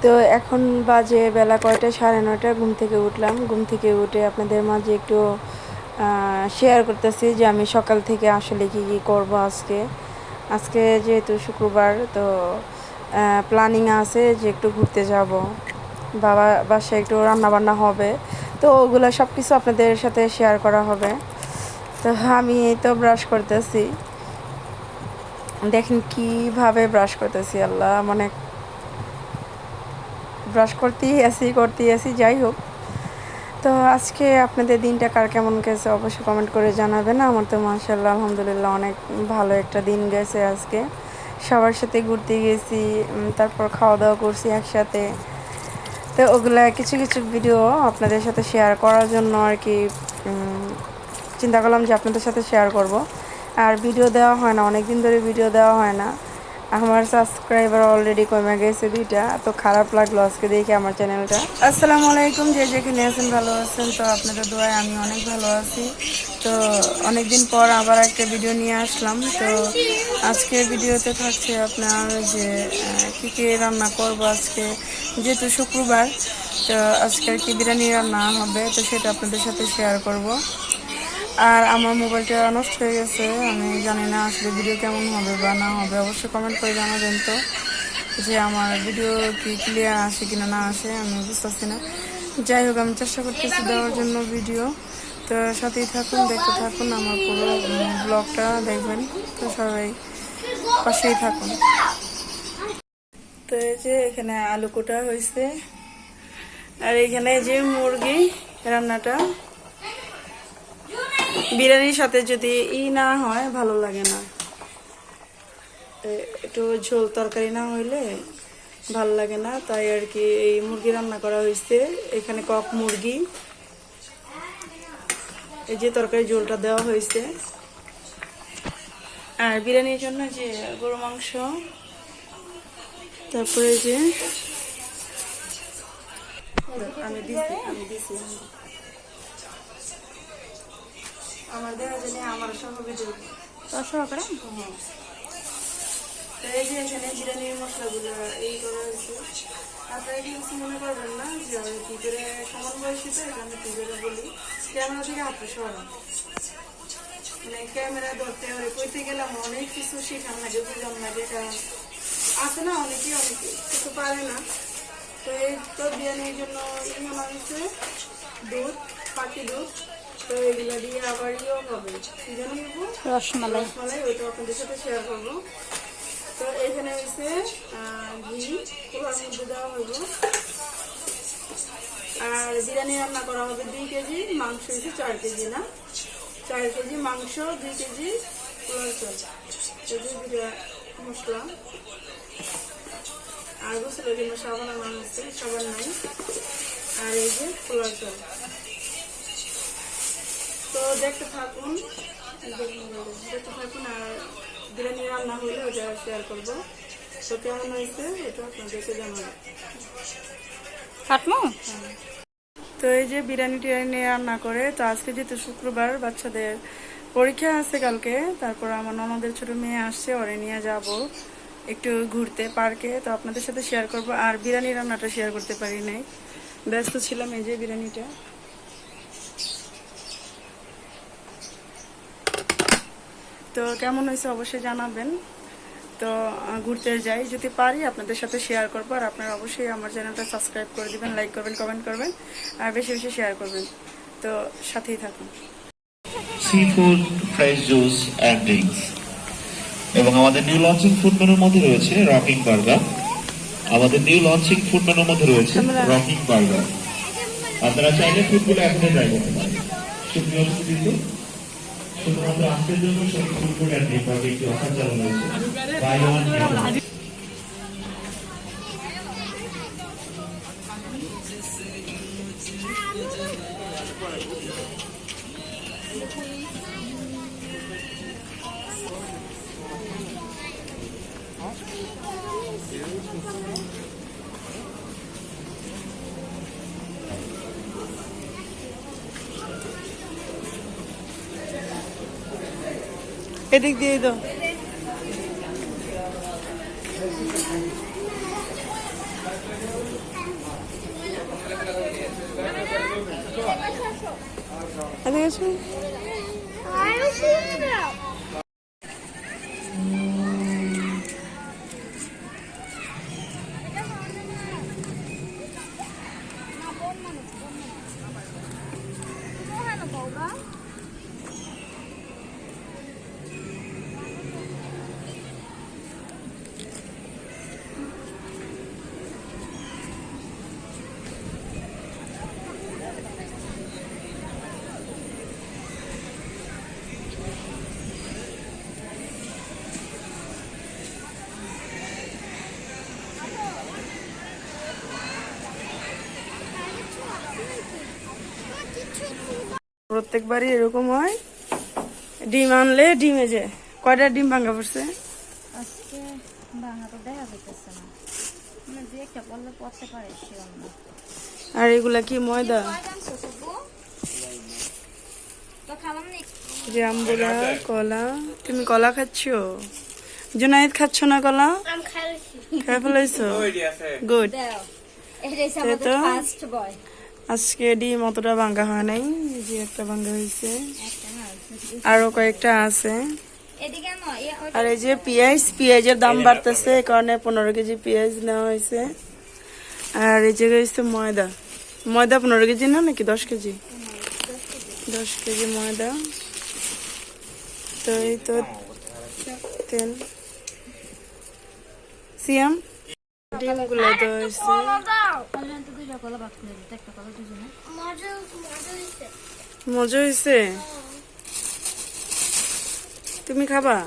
তো এখন বাজে বেলা কয়টা, 9:30। ঘুম থেকে উঠলাম। ঘুম থেকে উঠে আপনাদের মাঝে একটু শেয়ার করতেছি যে আমি সকাল থেকে আসলে কি কি করব আজকে। আজকে যেহেতু শুক্রবার, তো প্ল্যানিং আছে যে একটু ঘুরতে যাব, বাসায় একটু রান্নাবান্না হবে, তো ওগুলো সব কিছু আপনাদের সাথে শেয়ার করা হবে। তো আমি এই তো ব্রাশ করতেছি, দেখেন কীভাবে ব্রাশ করতেছি। আল্লাহ, মানে ব্রাশ করতেই আছি। যাই হোক, তো আজকে আপনাদের দিনটা কার কেমন গেছে অবশ্যই কমেন্ট করে জানাবেন। আমার তো মাশাআল্লাহ আলহামদুলিল্লাহ অনেক ভালো একটা দিন গেছে আজকে। সবার সাথে ঘুরতে গেছি, তারপর খাওয়া দাওয়া করছি একসাথে। তো ওগুলা কিছু কিছু ভিডিও আপনাদের সাথে শেয়ার করার জন্য আর কি চিন্তা করলাম যে আপনাদের সাথে শেয়ার করব। আর ভিডিও দেওয়া হয় না, অনেক দিন ধরে ভিডিও দেওয়া হয় না। আমার সাবস্ক্রাইবার অলরেডি কমে গেছে 2টা, তো খারাপ লাগলো আজকে দেখে আমার চ্যানেলটা। আসসালামু আলাইকুম, যে যেখানে আছেন ভালো আছেন। তো আপনাদের দোয়ায় আমি অনেক ভালো আছি। তো অনেকদিন পর আবার একটা ভিডিও নিয়ে আসলাম। তো আজকে ভিডিওতে থাকছে আপনার যে কী কী রান্না করব আজকে, যেহেতু শুক্রবার। তো আজকে আর কি বিরিয়ানি রান্না হবে, তো সেটা আপনাদের সাথে শেয়ার করব। আর আমার মোবাইলটা নষ্ট হয়ে গেছে, আমি জানি না আসলে ভিডিও কেমন হবে বা না হবে। অবশ্যই কমেন্ট করে জানাবেন তো যে আমার ভিডিও কি ক্লিয়ার আসে কিনা না আসে, আমি বুঝতেছি না। যাই হোক, আমি চেষ্টা করতেছি দেওয়ার জন্য ভিডিও। তো সাথেই থাকুন, দেখতে থাকুন, আমার পুরো ব্লগটা দেখবেন। তো সবাই পাশেই থাকুন। তো এই যে এখানে আলু কোটা হয়েছে, আর এখানে যে মুরগি রান্নাটা। বিরিয়ানির সাথে যদি না হয় ভালো লাগে না, একটু ঝোল তরকারি না হইলে ভালো লাগে না, তাই আর কি এই মুরগি রান্না করা হয়েছে। এখানে কক মুরগি, এই যে তরকারি ঝোলটা দেওয়া হয়েছে। আর বিরিয়ানির জন্য যে গরু মাংস, তারপরে যে আমি দিছি আমার দেখা জানি আমার সহ ভিডিও সহকারে। এই যে এখানে বিরিয়ানির মশলাগুলো এই করা হয়েছে। আপনারা কিছু মনে করবেন না যে আমি কী করে, সমান বয়সী তো এখানে কী করে বলি, ক্যামেরা থেকে হাতে সরান, মানে ক্যামেরা ধরতে হবে কইতে গেলাম অনেক কিছু শেখান লাগে, বুঝলাম লাগে, কারণ আছে না অনেকে কিছু পারে না। তো এই তো বিরিয়ানির জন্য আনা হয়েছে দুধ, পাখি দুধ। তো এগুলো দিয়ে আবার হবে কি জানি রসমালাই, ওইটা আপনাদের সাথে শেয়ার করবো। তো এখানে হয়েছে ঘি, পোলার মধ্যে দেওয়া হইব। আর বিরিয়ানি রান্না করা হবে 2 কেজি, মাংস হয়েছে 4 কেজি, না 4 কেজি মাংস, 2 কেজি পোলার চাল, মশলা। আর গোসলের জন্য সাবান আনা হয়েছে, সাবান নাই। আর এই যে পোলার চাল। তো দেখতে থাকুন। আর বিরিয়ানি রান্না হলে ওটা শেয়ার করবো। তো কেমন হয়েছে এটা আপনাদেরকে জানাবো। তো এই যে বিরিয়ানি টিরিয়ানি রান্না করে, তো আজকে যেহেতু শুক্রবার, বাচ্চাদের পরীক্ষা আছে কালকে, তারপর আমার ননদের ছোট মেয়ে আসছে, ওরে নিয়ে যাব একটু ঘুরতে পার্কে। তো আপনাদের সাথে শেয়ার করব। আর বিরিয়ানি রান্নাটা শেয়ার করতে পারি নাই, ব্যস্ত ছিলাম। এই যে বিরিয়ানিটা, তো কেমন হয়েছে অবশ্যই জানাবেন। তো ঘুরতে যাই, যদি পারি আপনাদের সাথে শেয়ার করবো। আর আপনারা অবশ্যই আমার চ্যানেলটা সাবস্ক্রাইব করে দিবেন, লাইক করবেন, কমেন্ট করবেন, আর বেশি বেশি শেয়ার করবেন। তো সাথেই থাকুন। Sea food, fresh juice and drinks, এবং আমাদের নিউ লঞ্চিং ফুড মেনুর মধ্যে রয়েছে রকিং বার্গার। আপনারা চাইলে ফুডগুলো এখনই ট্রাই করতে পারেন। সুপ্রিয় অতিথি, শুধুমাত্র আজকের জন্য ফুড অ্যান্ড ড্রিঙ্ক পার্কে একটি অফার চালু রয়েছে, বাই ওয়ান গেট ওয়ান। এদিক দিয়ে দাও। এদিকে আসো। প্রত্যেকবারই এরকম হয়, ডিম আনলে ডিমে যে কয়টা ডিম ভাঙা পড়ছে। আজকে ভাঙা তো দেখা যাইতেছে না, মানে যে একটা বললে পড়তে পারে সে অন্য। আর এগুলা কি ময়দা? জাম্বুরা কলা। তুমি কলা খাচ্ছ? জুনাইদ খাচ্ছ না কলা? খাই ফেলাইছো? গুড। তো আজকে ডিম অতটা ভাঙ্গা হয় নাই, এই যে একটা ভাঙ্গা হয়েছে, আরো কয়েকটা আছে। আর এই যে পেঁয়াজের দাম বাড়তেছে, এই কারণে 15 কেজি পেঁয়াজ নেওয়া হয়েছে। আর এই জায়গায় হচ্ছে ময়দা। ময়দা 15 কেজি না নাকি 10 কেজি? 10 কেজি ময়দা। তো এই তো তেল, সিয়াম ডিমগুলো তো হয়েছে। মজা হয়েছে? তুমি খাবা?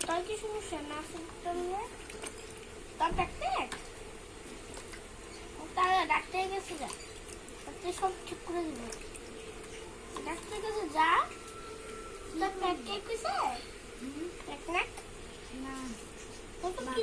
তার কি সমস্যা না তার ডাক্তার গেছে, যা ডাক্তার সব ঠিক করে দিবে। ডাক্তার কাছে যা, তার প্যাক কইছে না কি